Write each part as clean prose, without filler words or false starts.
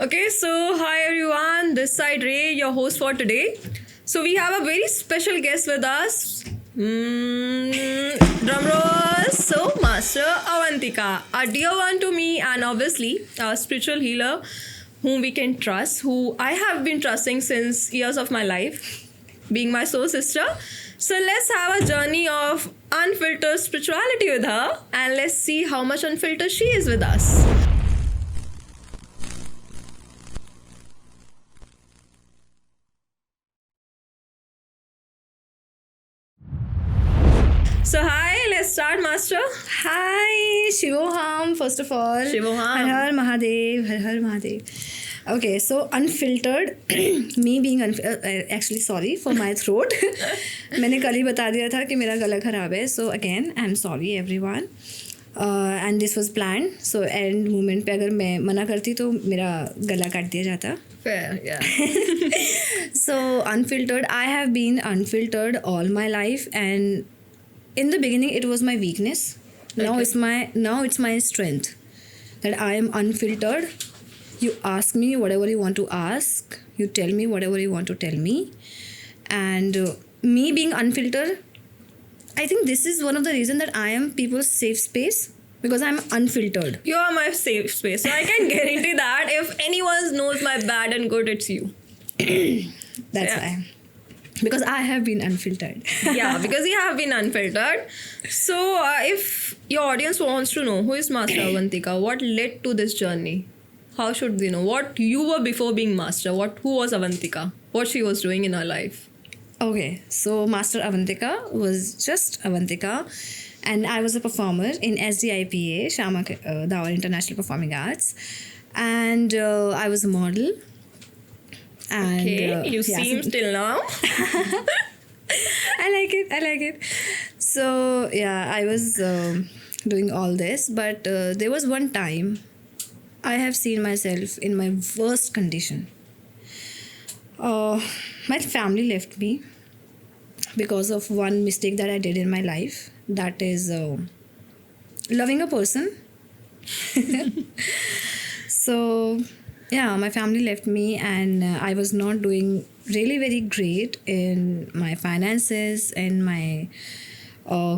Okay, so hi everyone, this side Ray, your host for today. So we have a very special guest with us. Drum roll. So Master Avantika, a dear one to me, and obviously a spiritual healer whom we can trust, who I have been trusting since years of my life, being my soul sister. So let's have a journey of unfiltered spirituality with her, and let's see how much unfiltered she is with us. So hi, let's start, Master. Hi, Shivoham, first of all. Shivoham. Har Har Mahadev, Har Har Mahadev. Okay, so unfiltered, me being actually sorry for my throat. मैंने कल ही बता दिया था कि मेरा गला खराब है. So again, I'm sorry everyone. And this was planned. So end moment पे अगर मैं मना करती तो मेरा गला काट दिया जाता. Fair, yeah. So unfiltered, I have been unfiltered all my life, and in the beginning it was my weakness. Now it's my strength that I am unfiltered. You ask me whatever you want to ask, you tell me whatever you want to tell me, and me being unfiltered, I think this is one of the reasons that I am people's safe space, because I'm unfiltered. You are my safe space. So I can guarantee that if anyone knows my bad and good, it's you. That's Yeah. why, because I have been unfiltered. Yeah, because you have been unfiltered. So if your audience wants to know who is Master Avantika, what led to this journey? How should they know what you were before being Master? Who was Avantika? What she was doing in her life? Okay, so Master Avantika was just Avantika, and I was a performer in SDIPA, Shama Dawar International Performing Arts, and I was a model. And, Okay, you yeah, seem till now. I like it. So yeah, I was doing all this, but there was one time I have seen myself in my worst condition. My family left me because of one mistake that I did in my life. That is loving a person. So yeah, my family left me, and I was not doing really very great in my finances, in my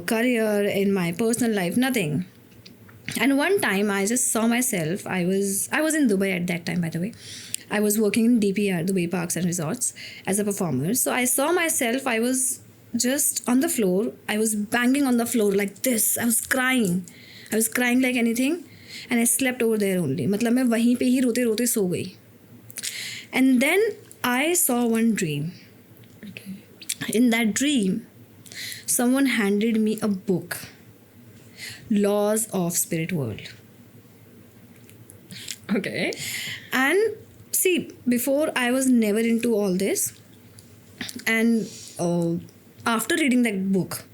career, in my personal life, nothing. And one time I just saw myself. I was in Dubai at that time, by the way. I was working in DPR, Dubai Parks and Resorts, as a performer. So I saw myself. I was just on the floor. I was banging on the floor like this. I was crying like anything, and I slept over there only. मतलब मैं वहीं पे ही रोते रोते सो गई. And then I saw one dream. Okay. In that dream, someone handed me a book, Laws of Spirit World. Okay. And see, before I was never into all this, and after reading that book,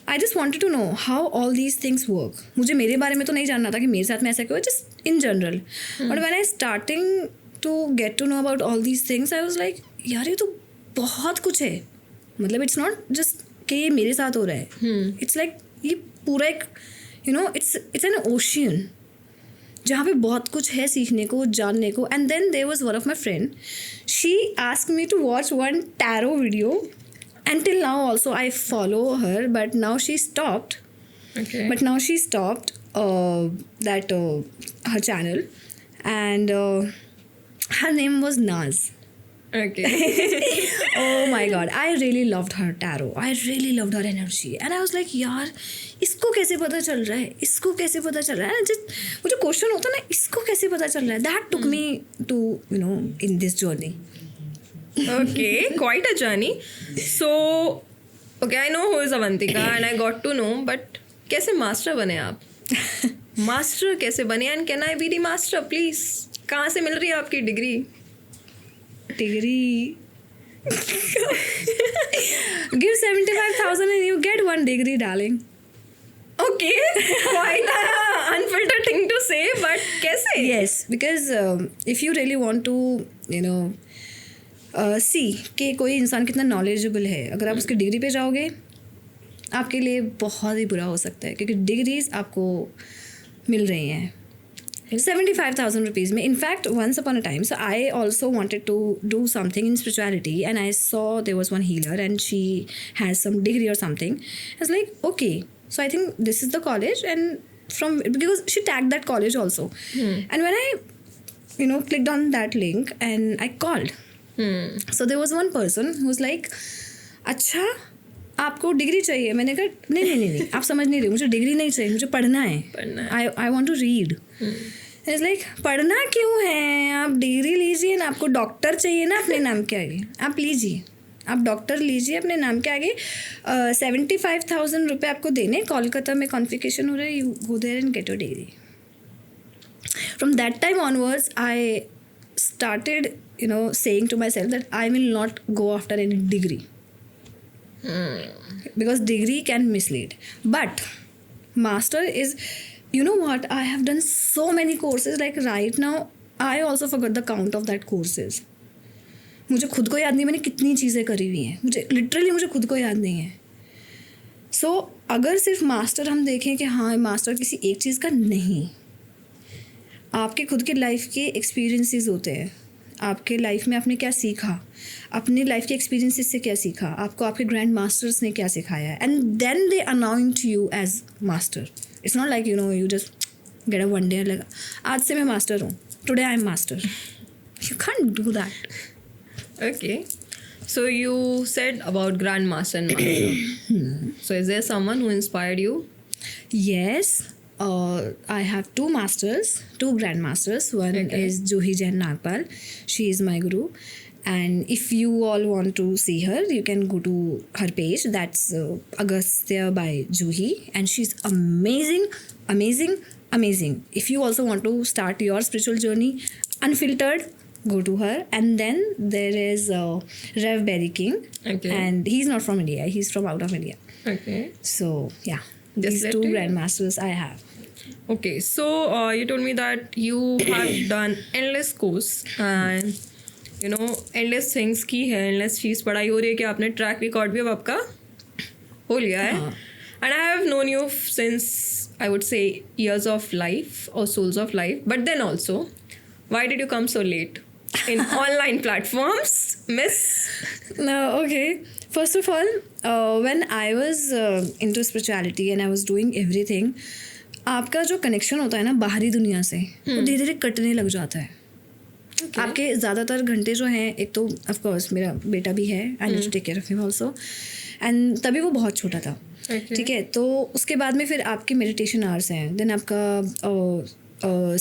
I just wanted to know how all these things work. मुझे मेरे बारे में तो नहीं जानना था कि मेरे साथ में ऐसा क्यों है, just in general. But when I starting to get to know about all these things, I was like, यार ये तो बहुत कुछ है. मतलब it's not just कि ये मेरे साथ हो रहा है. It's like ये पूरा एक, you know, it's an ocean जहाँ पे बहुत कुछ है सीखने को, जानने को. And then there was one of my friend. She asked me to watch one tarot video. Until now also I follow her, but now she stopped. Okay. But now she stopped her channel, and her name was Naz. Okay. Oh my god, I really loved her tarot. I really loved her energy, and I was like, यार इसको कैसे पता चल रहा है, इसको कैसे पता चल रहा है. Just वो जो क्वेश्चन होता है ना, इसको कैसे पता चल रहा है. That took me to, you know, in this journey. Okay, quite a journey. So, okay, I know who is Avantika and I got to know, but कैसे मास्टर बने आप? मास्टर कैसे बने? And can I be the master, please? कहाँ से मिल रही है आपकी degree? Degree. Give 75,000 and you get one degree, darling. Okay, quite a unfiltered thing to say, but कैसे? Yes, because if you really want to, you know, सी कि कोई इंसान कितना नॉलेजेबल है, अगर आप उसकी डिग्री पे जाओगे आपके लिए बहुत ही बुरा हो सकता है, क्योंकि डिग्रीज आपको मिल रही हैं. 75,000 rupees में. In fact, once upon a time, so I also wanted to do something in spirituality, and I saw there was one healer and she has some degree or something. I was like, okay, so I think this is the college, and because she tagged that college also. And when I clicked on that link and I called, so there was one person who was like, अच्छा आपको degree चाहिए. मैंने कहा नहीं आप समझ नहीं रहे, मुझे डिग्री नहीं चाहिए, मुझे पढ़ना है. I want to read. It's like पढ़ना क्यों है, आप डिग्री लीजिए ना. आपको डॉक्टर चाहिए ना अपने नाम के आगे, आप लीजिए, आप डॉक्टर लीजिए अपने नाम के आगे. 75,000 रुपये आपको देने, कोलकाता में कॉन्फिकेशन हो रहा है, you go there and get your degree. From that time onwards I started saying to myself that I will not go after any degree. Because degree can mislead. But master is, you know what, I have done so many courses, like right now I also forgot the count of that courses. मुझे खुद को याद नहीं मैंने कितनी चीज़ें करी हुई हैं, मुझे खुद को याद नहीं है. सो अगर सिर्फ मास्टर हम देखें कि हाँ मास्टर किसी एक चीज़ का नहीं, आपके खुद के लाइफ के एक्सपीरियंसेस होते हैं, आपके लाइफ में आपने क्या सीखा, अपने लाइफ के एक्सपीरियंसेस से क्या सीखा, आपको आपके ग्रैंड मास्टर्स ने क्या सिखाया, and then they announced you as master. It's not like you just get a one day लगा आज से मैं मास्टर हूँ, today I am master. You can't do that. Okay. So you said about grandmaster and master. So is there someone who inspired you? Yes. I have two grandmasters. One is Juhi Jain Nagpal. She is my guru. And if you all want to see her, you can go to her page. That's Agastya by Juhi. And she's amazing, amazing, amazing. If you also want to start your spiritual journey unfiltered, go to her. And then there is Rev Berry King. Okay. And he's not from India. He's from out of India. Okay. So, yeah. Just These let two me- grandmasters I have. Okay. So you told me that you have done endless course and endless things की है, endless fees पढ़ाई हो रही है कि आपने track record भी अब आपका हो लिया है. And I have known you since I would say years of life or souls of life. But then also, why did you come so late in online platforms, miss? No, okay. First of all, when I was into spirituality and I was doing everything, आपका जो connection होता है ना बाहरी दुनिया से, वो धीरे धीरे कटने लग जाता है. आपके ज़्यादातर घंटे जो हैं, एक तो ऑफ कोर्स मेरा बेटा भी है, I need to take care of him also, and तभी वो बहुत छोटा था. ठीक है, तो उसके बाद में फिर आपके मेडिटेशन आवर्स हैं, देन आपका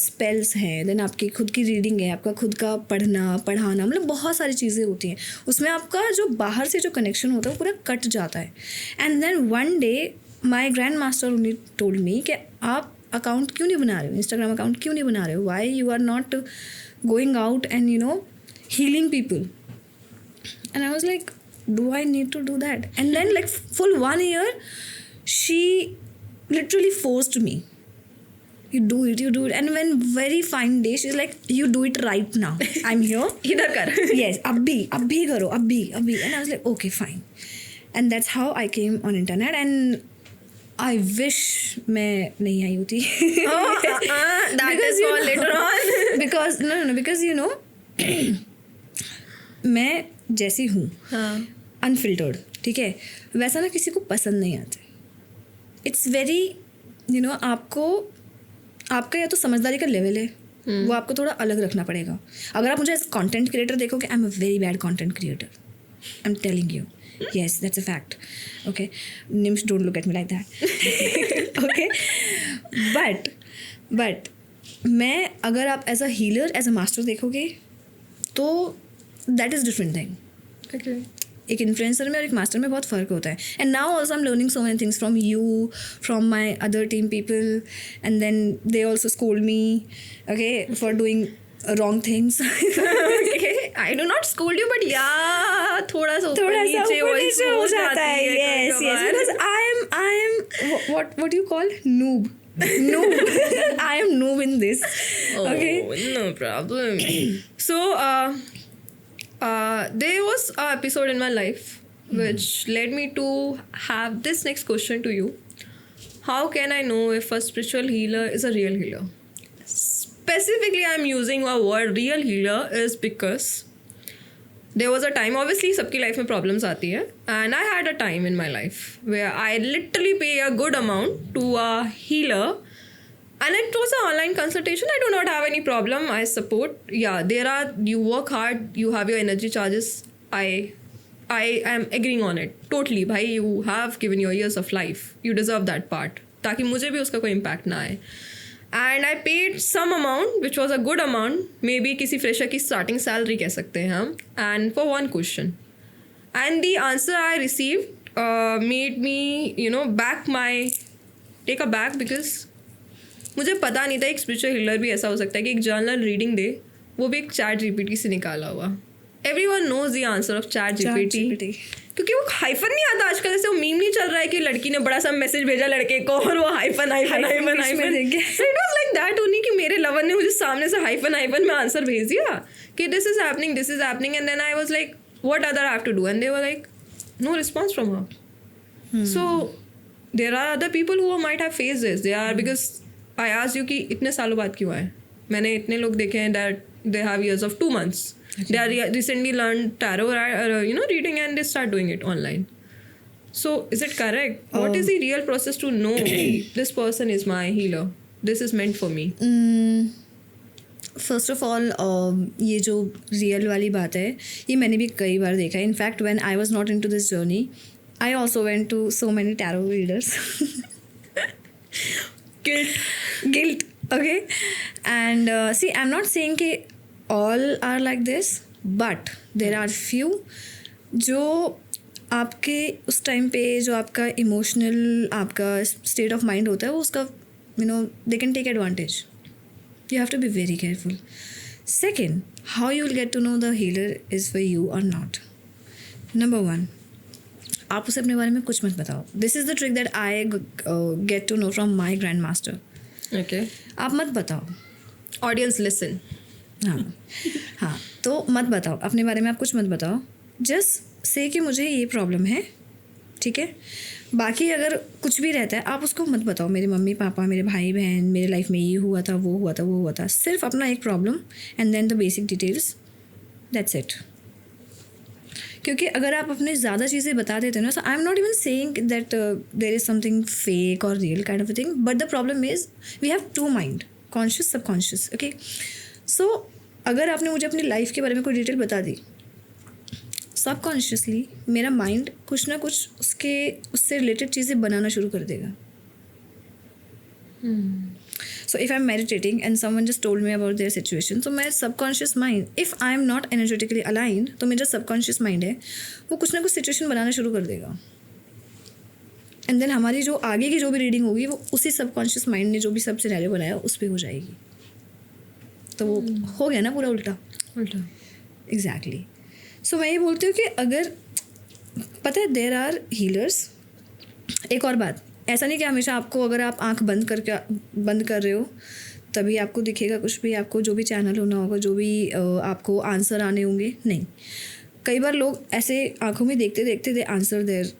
स्पेल्स हैं, देन आपकी खुद की रीडिंग है, आपका खुद का पढ़ाना, मतलब बहुत सारी चीज़ें होती हैं. उसमें आपका जो बाहर से जो कनेक्शन होता है वो पूरा कट जाता है. And then one day my grand master उन्हें टोल्ड मी कि आप अकाउंट क्यों नहीं बना रहे हो, इंस्टाग्राम अकाउंट क्यों नहीं बना रहे हो, why you are not going out and healing people. And I was like, do I need to do that? And then like full 1 year she literally forced me, you do it. And when very fine day she's like, you do it right now, I'm here. इधर कर. Yes, abhi karo, abhi. And I was like, okay, fine. And that's how I came on internet. And I wish मैं नहीं आई होती. That is for later on. because no, because मैं जैसी हूँ unfiltered, ठीक है, वैसा ना किसी को पसंद नहीं आता. इट्स वेरी आपका या तो समझदारी का लेवल है, वो आपको थोड़ा अलग रखना पड़ेगा. अगर आप मुझे एज कंटेंट क्रिएटर देखोगे, I am a very bad content creator, I am telling you. Yes, that's a fact. Okay, Nimsh, don't look at me like that. Okay, but मैं अगर आप as a healer, as a master देखोगे तो that is different thing. Okay. एक influencer में और एक master में बहुत फ़र्क होता है. And now also I am learning so many things from you, from my other team people, and then they also scold me, okay, for doing wrong things. Okay. I do not scold you, but yeah, थोड़ा सा ऊपर नीचे हो जाता है. Yes, because I am what do you call noob. I am noob in this. Okay. No problem. So there was an episode in my life which led me to have this next question to you. How can I know if a spiritual healer is a real healer? specifically I'm using a word real healer is because there was a time, obviously सबकी life में problems आती है, and I had a time in my life where I literally pay a good amount to a healer, and it was an online consultation. I do not have any problem. I support. Yeah, you work hard, you have your energy charges. I am agreeing on it totally. भाई, you have given your years of life. You deserve that part. ताकि मुझे भी उसका कोई impact ना आए. And I paid some amount, which was a good amount. Maybe किसी fresher की starting salary कह सकते हैं हम. And for one question. And the answer I received made me, take a back, because मुझे पता नहीं था एक spiritual healer भी ऐसा हो सकता है कि एक journal reading दे, वो भी एक chat GPT से निकाला हुआ. Everyone knows the answer of chat GPT. क्योंकि वो हाइफन नहीं आता आजकल, जैसे वो मीम नहीं चल रहा है कि लड़की ने बड़ा सा मैसेज भेजा लड़के को और वो hyphen it was like that only, कि मेरे लवर ने मुझे सामने से हाइफन में आंसर भेज दिया कि this is happening and then I was like what other I have to do, and they were like no response from her. So there are other people who might have faced this. They are, because I asked you कि इतने सालों बाद क्यों आए. मैंने इतने लोग देखे हैं that they have years of 2 months. They are recently learned tarot, reading, and they start doing it online. So, is it correct? What is the real process to know this person is my healer? This is meant for me. First of all ये जो real वाली बात है, ये मैंने भी कई बार देखा है. In fact when I was not into this journey, I also went to so many tarot readers. Guilt. Okay. And see, I'm not saying कि all are like this, but there are few जो आपके उस time पे जो आपका emotional आपका state of mind होता है वो उसका they can take advantage. You have to be very careful. Second, how you will get to know the healer is for you or not. Number 1, आप उसे अपने बारे में कुछ मत बताओ. This is the trick that I get to know from my grandmaster. Okay. आप मत बताओ. Audience listen. हाँ, तो मत बताओ अपने बारे में, आप कुछ मत बताओ. जस्ट से कि मुझे ये प्रॉब्लम है, ठीक है. बाकी अगर कुछ भी रहता है आप उसको मत बताओ. मेरे मम्मी पापा, मेरे भाई बहन, मेरे लाइफ में ये हुआ था, वो हुआ था, वो हुआ था. सिर्फ अपना एक problem and then the basic details, that's it. क्योंकि अगर आप अपने ज़्यादा चीज़ें बता देते हो ना, so I am not even saying that there is something fake और real kind of a thing, but the problem is we have 2 mind, conscious, subconscious. Okay, so अगर आपने मुझे अपनी लाइफ के बारे में कोई डिटेल बता दी, सबकॉन्शियसली मेरा माइंड कुछ ना कुछ उससे रिलेटेड चीज़ें बनाना शुरू कर देगा. So if I am meditating and someone just told me about their situation, तो मेरा subconscious mind, if I am not energetically aligned, तो मेरा सबकॉन्शियस माइंड है वो कुछ ना कुछ सिचुएशन बनाना शुरू कर देगा. एंड देन हमारी जो आगे की जो भी रीडिंग होगी वो उसी सबकॉन्शियस माइंड ने जो भी सब सिनेरियो बनाया उस पर हो जाएगी. तो वो हो गया ना पूरा उल्टा. एग्जैक्टली. सो मैं ये बोलती हूँ कि अगर पता है देयर आर हीलर्स. एक और बात, ऐसा नहीं कि हमेशा आपको अगर आप आंख बंद कर रहे हो तभी आपको दिखेगा कुछ भी, आपको जो भी चैनल होना होगा, जो भी आपको आंसर आने होंगे. नहीं, कई बार लोग ऐसे आंखों में देखते देखते दे आंसर देयर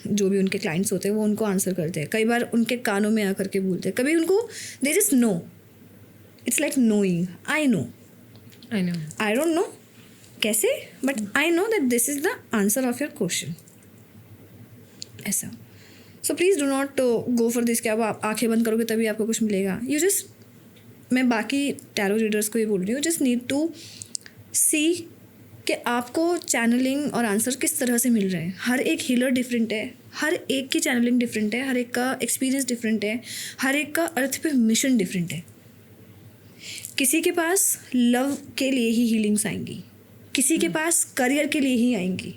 जो भी उनके क्लाइंट्स होते हैं वो उनको आंसर करते हैं. कई बार उनके कानों में आकर के बोलते हैं. कभी उनको they just know. It's like knowing. I know. I don't know कैसे, but I know that this is the answer of your question. ऐसा. So please do not go for this कि आप आंखें बंद करोगे तभी आपको कुछ मिलेगा. You just, मैं बाकी टैरो रीडर्स को ये बोल रही हूँ, just need to see कि आपको चैनलिंग और आंसर किस तरह से मिल रहे हैं. हर एक हीलर डिफरेंट है, हर एक की चैनलिंग डिफरेंट है, हर एक का एक्सपीरियंस डिफरेंट है, हर एक का अर्थ पे मिशन डिफरेंट है. किसी के पास लव के लिए ही हीलिंग्स आएंगी, किसी के पास करियर के लिए ही आएंगी.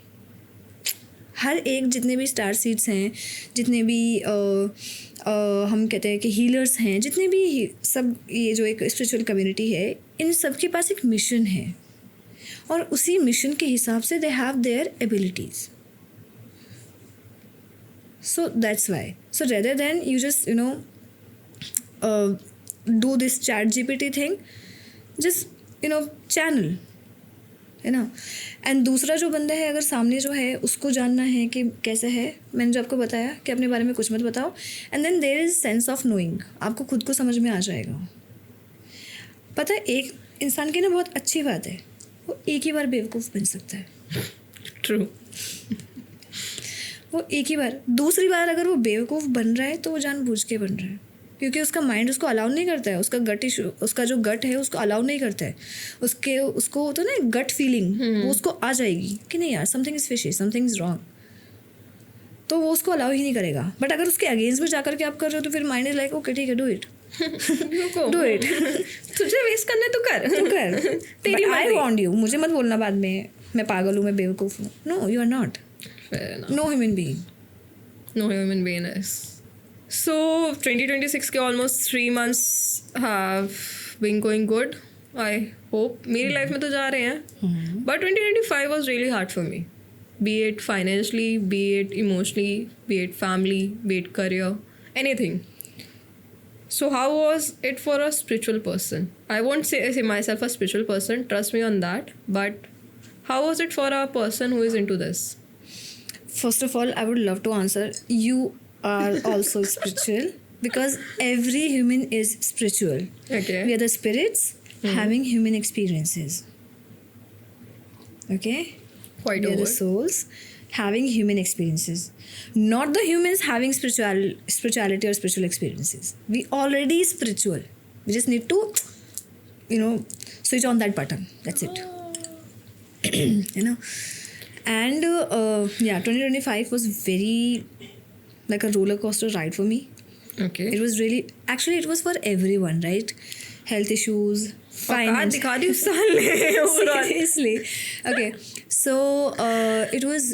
हर एक, जितने भी स्टार सीड्स हैं, जितने भी हम कहते हैं कि हीलर्स हैं, जितने भी सब ये जो एक स्पिरिचुअल कम्युनिटी है, इन सब के पास एक मिशन है और उसी मिशन के हिसाब से they have their abilities. So that's why. So rather than you just do this chat GPT thing, just channel, है ना. एंड दूसरा जो बंदा है, अगर सामने जो है उसको जानना है कि कैसा है, मैंने जो आपको बताया कि अपने बारे में कुछ मत बताओ, and then there is sense of knowing, आपको खुद को समझ में आ जाएगा. पता है एक इंसान की ना बहुत अच्छी बात है, वो एक ही बार बेवकूफ़ बन सकता है। ट्रू। वो एक ही बार, दूसरी बार अगर वो बेवकूफ़ बन रहा है तो वो जानबूझ के बन रहा है, क्योंकि उसका माइंड उसको अलाउ नहीं करता है, उसका गट इशू, उसका जो गट है उसको अलाउ नहीं करता है, उसको होता है ना गट फीलिंग, वो उसको आ जाएगी कि नहीं यार something is fishy, something is wrong, तो वो उसको अलाउ ही नहीं करेगा। बट अगर उसके अगेंस्ट में जाकर के आप कर रहे हो तो फिर माइंड इज लाइक ओके ठीक है डू इट, डू इट, तुझे वेस्ट करना है तो कर। तेरी आई वांट यू, मुझे मत बोलना बाद में मैं पागल हूँ, मैं बेवकूफ़ हूँ। No you are not, no human being, no human being is. So 2026 के almost 3 months have been going good, I hope. मेरी लाइफ में तो जा रहे हैं, but 2025 was really hard for me, be it financially, be it emotionally, be it family, be it career, anything. So how was it for a spiritual person? I won't say myself a spiritual person, trust me on that, but how was it for a person who is into this? First of all, I would love to answer. You are also spiritual because every human is spiritual. Okay. We are the spirits having human experiences. Okay? Quite We are over. the souls having human experiences. Not the humans having spirituality or spiritual experiences. We already spiritual. We just need to, switch on that button. That's it. And 2025 was very like a roller coaster ride for me. Okay. It was really, actually it was for everyone, right? Health issues, finance. दिखा दी उस साल में overall. Seriously. Okay. So it was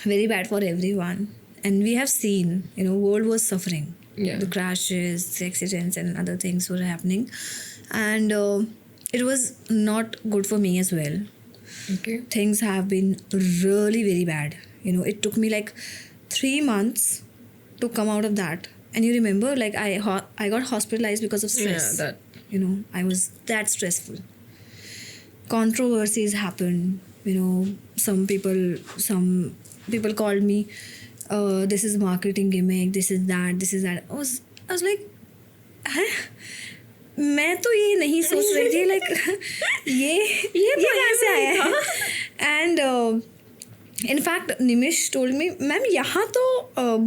very bad for everyone. And we have seen, world was suffering. Yeah. The crashes, the accidents and other things were happening. And it was not good for me as well. Okay. Things have been really very bad. It took me like 3 months to come out of that. And you remember, like I got hospitalized because of stress. Yeah, that. I was that stressful. Controversies happened. Some people called me, this is marketing gimmick, this is that. I was like, huh? मैं तो ये नहीं सोच रही थी, like ये कहाँ से आया है? And in fact Nimish told me, ma'am यहाँ तो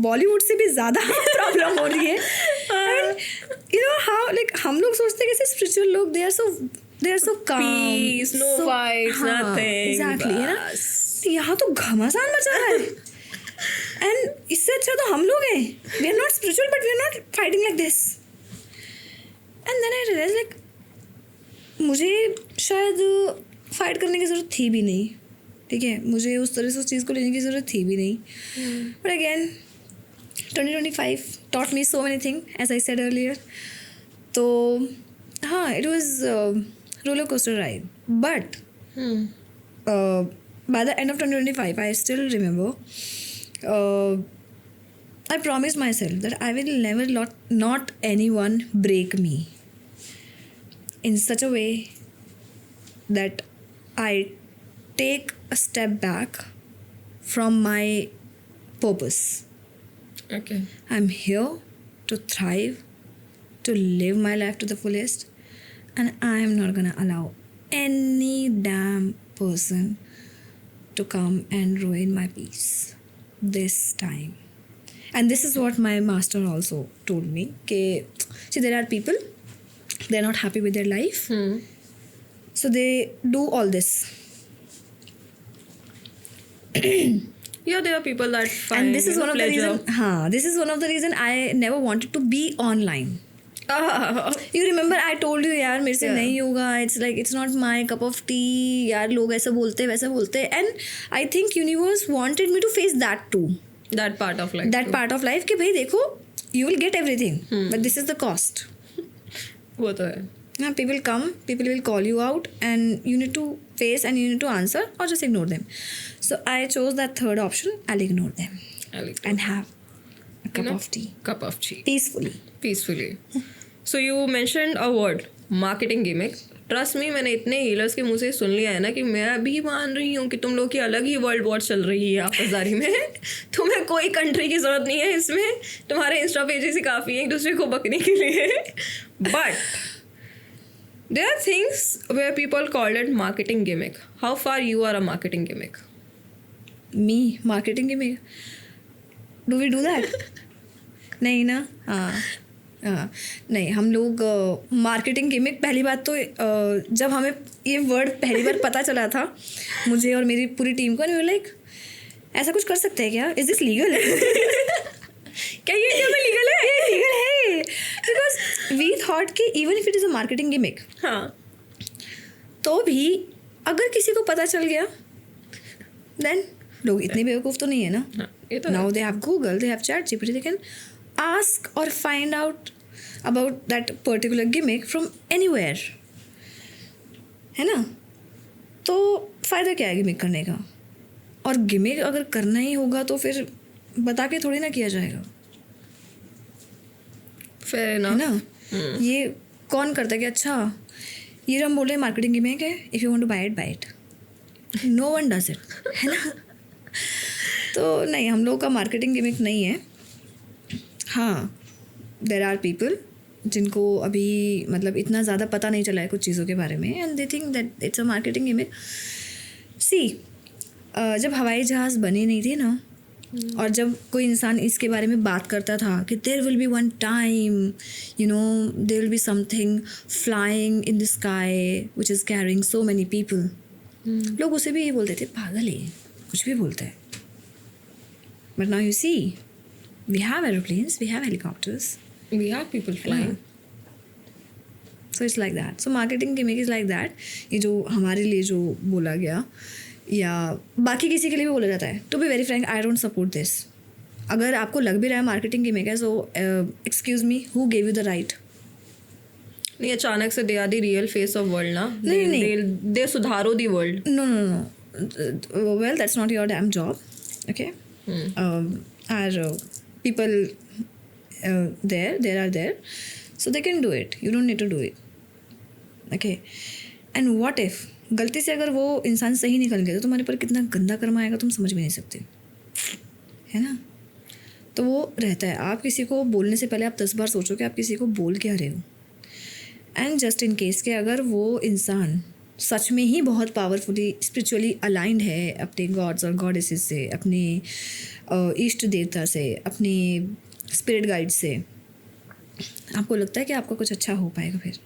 बॉलीवुड से भी ज़्यादा प्रॉब्लम हो रही है। एंड हाउ लाइक हम लोग सोचते हैं कैसे स्पिरिचुअल लोग दे आर सो काम, Peace, no fights, nothing. Exactly, है ना? यहाँ तो घमासान मचा रहा है। एंड इससे अच्छा तो हम लोग हैं, we are not spiritual but we are not fighting like this. And then I realize like मुझे शायद फाइट करने की ज़रूरत थी भी नहीं, ठीक है, मुझे उस तरह से उस चीज़ को लेने की ज़रूरत थी भी नहीं। But again 2025 taught me so many things, as I said earlier. तो हाँ, it was roller coaster ride. But by the end of 2025, I still remember, I promised myself that I will never not anyone break me in such a way that I take a step back from my purpose. Okay. I'm here to thrive, to live my life to the fullest, and I am not gonna allow any damn person to come and ruin my peace this time. And this is what my master also told me, see, there are people, they're not happy with their life, so they do all this. Yeah, there are people that find And this is one of pleasure. the reason I never wanted to be online. You remember I told you यार मेरे से Yeah. नहीं होगा, it's not my cup of tea, यार लोग ऐसा बोलते वैसा बोलते, and I think universe wanted me to face that too. That part of life. That part of life कि भाई देखो, you will get everything, but this is the cost. वो तो है. People come, people will call you out, and you need to face and you need to answer or just ignore them. So I chose that third option. I'll ignore them and have a cup of tea Cup of tea. peacefully. So you mentioned a word, marketing gimmick. Trust me, मैंने इतने healers के मुंह से सुन लिया है ना कि मैं अभी मान रही हूँ कि तुम लोग की अलग ही वर्ल्ड वॉर चल रही है आपसदारी में. तुम्हें कोई कंट्री की ज़रूरत नहीं है इसमें, तुम्हारे इंस्टा पेजेस ही काफ़ी है एक दूसरे को बकने के लिए. But There are things where people call it marketing gimmick. How far you are a marketing gimmick? Me marketing की में डू वी डू दैट? नहीं ना. हाँ नहीं, हम लोग मार्केटिंग गिमिक, पहली बात तो जब हमें ये वर्ड पहली बार पता चला था मुझे और मेरी पूरी टीम को, लाइक ऐसा कुछ कर सकते हैं क्या? Is this legal? क्या ये इंडिया में लीगल है? ये लीगल है, बिकॉज वी थॉट कि even if it is a marketing gimmick, हाँ, तो भी अगर किसी को पता चल गया देन लोग इतने बेवकूफ़ तो नहीं है ना. हाँ, ये तो Now they have Google, they have ChatGPT, they can ask or find out about that particular gimmick from anywhere. है ना? तो फ़ायदा क्या है गिमिक करने का? और गिमिक अगर करना ही होगा तो फिर बता के थोड़ी ना किया जाएगा, fair है enough. ना? ये कौन करता है कि अच्छा ये जो हम बोल रहे हैं मार्केटिंग गिमिक है, if you want to buy it, no one does it, है ना? तो नहीं, हम लोग का मार्केटिंग गिमिक नहीं है. हाँ, देर आर पीपल जिनको अभी मतलब इतना ज़्यादा पता नहीं चला है कुछ चीज़ों के बारे में, and they think that it's a marketing gimmick. See, जब हवाई जहाज़ बने नहीं थे ना, और जब कोई इंसान इसके बारे में बात करता था कि there will be one time, you know, there will be something flying in the sky which is carrying so many people, लोग उसे भी ये बोलते थे पागल है, कुछ भी बोलता है. But now you see, we have aeroplanes, we have helicopters, We have people flying. so it's like that. So marketing gimmick is like that. ये जो हमारे लिए जो बोला गया या बाकी किसी के लिए भी बोला जाता है, to be very frank, I don't support this. अगर आपको लग भी रहा है मार्केटिंग गिमिक है, so excuse me, who gave you the right? नहीं, अचानक से they are the real face of world ना. नहीं. They सुधारो the world. No. Well, that's not your damn job. Okay. Are people there are there, so they can do it, you don't need to do it. Okay. And what if गलती से अगर वो इंसान सही निकल गया तो तुम्हारे पर कितना गंदा कर्म आएगा तुम समझ भी नहीं सकते, है ना? तो वो रहता है, आप किसी को बोलने से पहले आप 10 बार सोचो कि आप किसी को बोल क्या रहे हो. एंड जस्ट इन केस के अगर वो इंसान सच में ही बहुत पावरफुली स्पिरिचुअली अलाइंड है अपने गॉड्स और गॉडेसेस से, अपने इष्ट देवता से, अपने स्पिरिट गाइड से, आपको लगता है कि आपका कुछ अच्छा हो पाएगा फिर?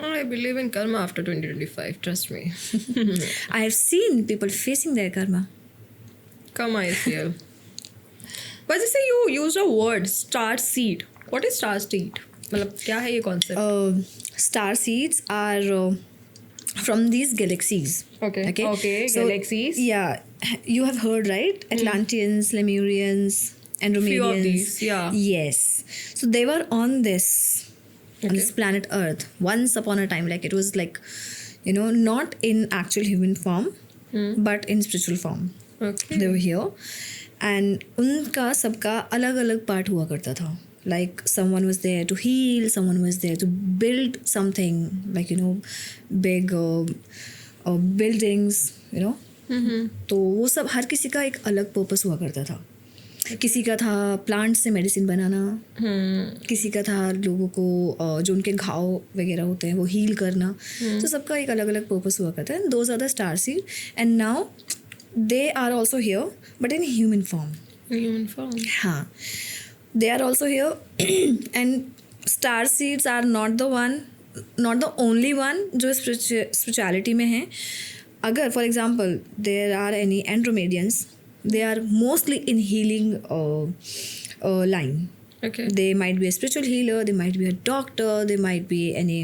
I believe in karma after 2025, trust me. I have seen people facing their karma. Karma is real. But just say you used a word, star seed. What is star seed? मतलब क्या है ये concept? Star seeds are from these galaxies. Okay, So, galaxies. Yeah, you have heard, right? Atlanteans, Lemurians, Andromedians. Few of these, yeah. Yes. So they were on this planet Earth once upon a time. Like it was like, you know, not in actual human form, but in spiritual form. Okay. They were here. And उनका सबका अलग अलग part हुआ करता था. Like someone was there to heal, someone was there to build something, like, you know, big buildings, you know. तो वो सब हर किसी का एक अलग पर्पस हुआ करता था. किसी का था प्लांट से मेडिसिन बनाना, किसी का था लोगों को जो उनके घाव वगैरह होते हैं वो हील करना. तो सबका एक अलग अलग पर्पस हुआ करता है. Those are the star seed, and now they are also here but in human form. Human form. हाँ, they are also here. And star seeds are not the only one जो spirituality में हैं. अगर for example there are any Andromedians, they are mostly in healing line. Okay. They might be a spiritual healer, they might be a doctor, they might be any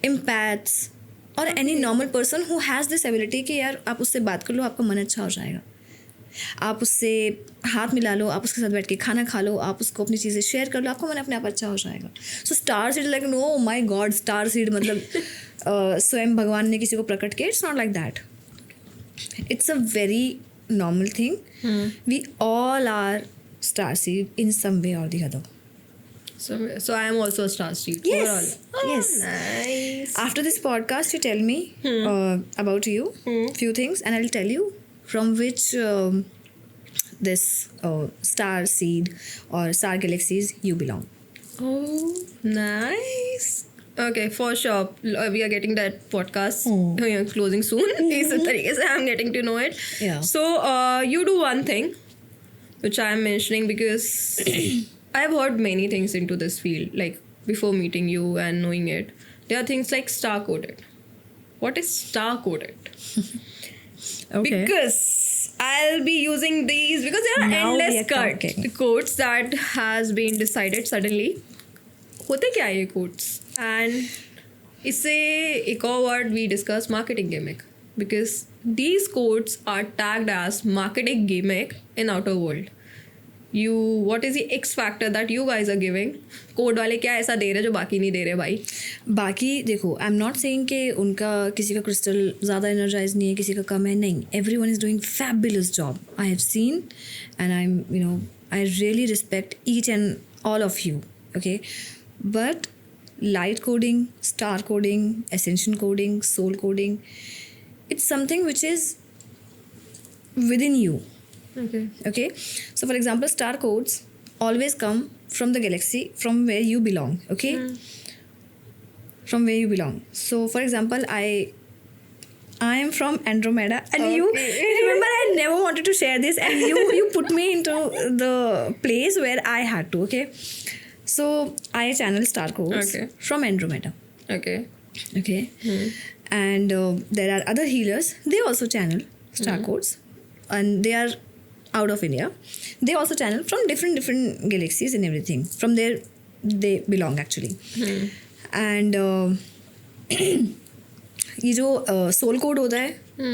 empaths or any normal person who has this ability कि यार आप उससे बात कर लो, आपका मन अच्छा हो जाएगा. आप उससे हाथ मिला लो, आप उसके साथ बैठ के खाना खा लो, आप उसको अपनी चीज़ें शेयर कर लो, आपको मन अपने आप अच्छा हो जाएगा. So star seed like no my god, star seed मतलब स्वयं भगवान ने किसी को प्रकट किया. It's not like that. It's a very normal thing. We all are star seed in some way or the other. So I am also a star seed. Yes. Overall. Yes. Nice. After this podcast, you tell me about you, few things, and I'll tell you from which this star seed or star galaxies you belong. Oh, nice. Okay, for sure. We are getting that podcast Hmm. closing soon. इस तरीके से I'm getting to know it. Yeah. So you do one thing, which I am mentioning because I have heard many things into this field. Like before meeting you and knowing it, there are things like star coded. What is star coded? Okay. Because I'll be using these because there are Now we endless are talking. quotes that has been decided suddenly. होते क्या है ये quotes? And इससे एक और word we discuss marketing gimmick because these quotes are tagged as marketing gimmick in outer world. What is the X factor that you guys are giving? Code वाले क्या ऐसा दे रहे जो बाकी नहीं दे रहे भाई? बाकी देखो, आई एम नॉट सेइंग कि उनका किसी का क्रिस्टल ज़्यादा एनर्जाइज नहीं है, किसी का कम है, नहीं. Every one is doing fabulous job. I have seen and I am I really respect each and all of you. Okay, but light coding, star coding, ascension coding, soul coding, it's something which is within you. Okay, so for example, star codes always come from the galaxy from where you belong. Okay, from where you belong. So for example, I am from Andromeda, and you remember I never wanted to share this, and you put me into the place where I had to. Okay, so I channel star codes from Andromeda. Okay. And there are other healers. They also channel star codes, and they are out of India. They also channel from different galaxies and everything. From there they belong actually. And ये जो soul code होता है,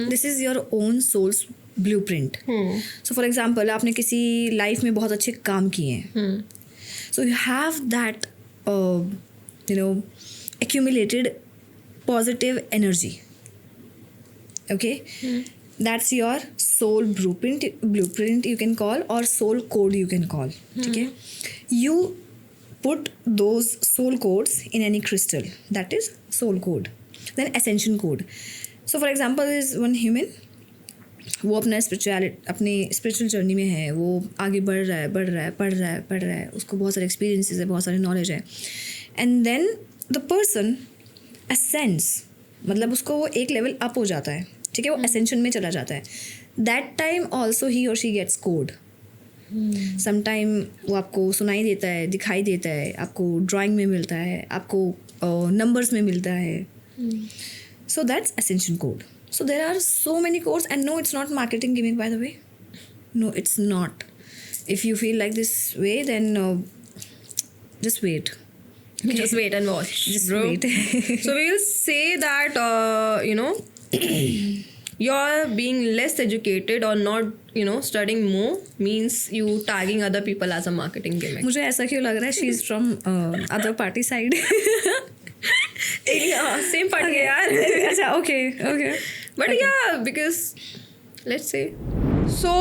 this is your own soul's blueprint. So for example, आपने किसी life में बहुत अच्छे काम किए हैं, so you have that accumulated positive energy. Okay, that's your soul blueprint you can call, or soul code you can call. Okay, you put those soul codes in any crystal, that is soul code. Then ascension code. So for example, there is one human, वो अपने spiritual journey में है, वो आगे बढ़ रहा है, पढ़ रहा है, उसको बहुत सारे एक्सपीरियंसेस है, बहुत सारी नॉलेज है. And then the person ascends, मतलब उसको वो एक लेवल अप हो जाता है. ठीक है, वो असेंशन में चला जाता है. दैट टाइम ऑल्सो ही और she gets code. Some time वो आपको सुनाई देता है, दिखाई देता है, आपको ड्राइंग में मिलता है, आपको नंबर्स में मिलता है. So that's ascension code. So there are so many codes, and no, it's not marketing gimmick, by the way. No, it's not. If you feel like this way, then just wait. Just wait and watch. Just bro. wait. So we will say that you're being less educated or not studying more means you tagging other people as a marketing gimmick. मुझे ऐसा क्यों लग रहा है she is from other party side. Same party यार. अच्छा, okay. But yeah, because let's say. So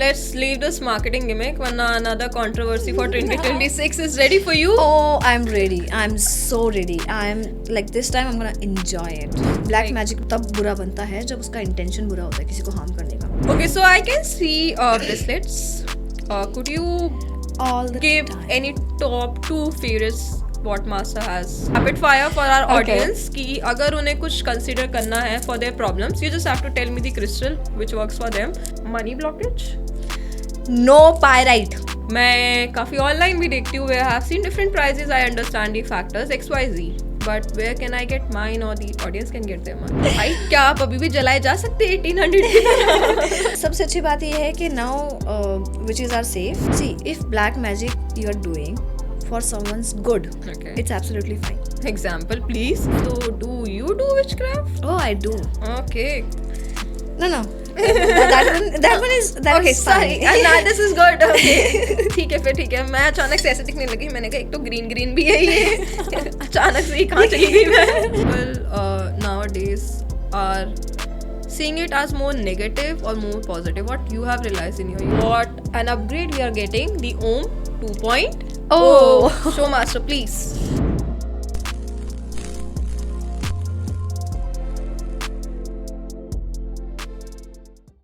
let's leave this marketing gimmick. Another controversy for 2026 is ready for you. Oh, I'm ready. I'm so ready. I'm like, this time I'm gonna enjoy it. Black magic तब बुरा बनता है जब उसका intention बुरा होता है किसी को harm करने का. Okay, so I can see bracelets. Could you give any top 2 favorites what Master has? Rapid fire for our audience कि अगर उन्हें कुछ consider करना है for their problems, you just have to tell me the crystal which works for them. Money blockage? No pyrite. मैं काफ़ी online भी देखती हूँ. I have seen different prices. I understand the factors XYZ. But where can I get mine or the audience can get their money? भाई क्या आप अभी भी जलाए जा सकते हैं 1800 की? सबसे अच्छी बात ये है कि now witches are safe. See, if black magic you are doing for someone's good, Okay. it's absolutely fine. Example, please. So, do you do witchcraft? Oh, I do. Okay. No. that one is Okay, sorry. fine. Nah, this is good. Okay. ठीक है. मैं अचानक से ऐसे दिखने लगी. मैंने कहा एक तो ग्रीन भी है ये. अचानक से ही कहाँ चली गई मैं? People nowadays are seeing it as more negative or more positive. What you have realized in your what an upgrade we are getting, the Om 2.0. Show Master, please.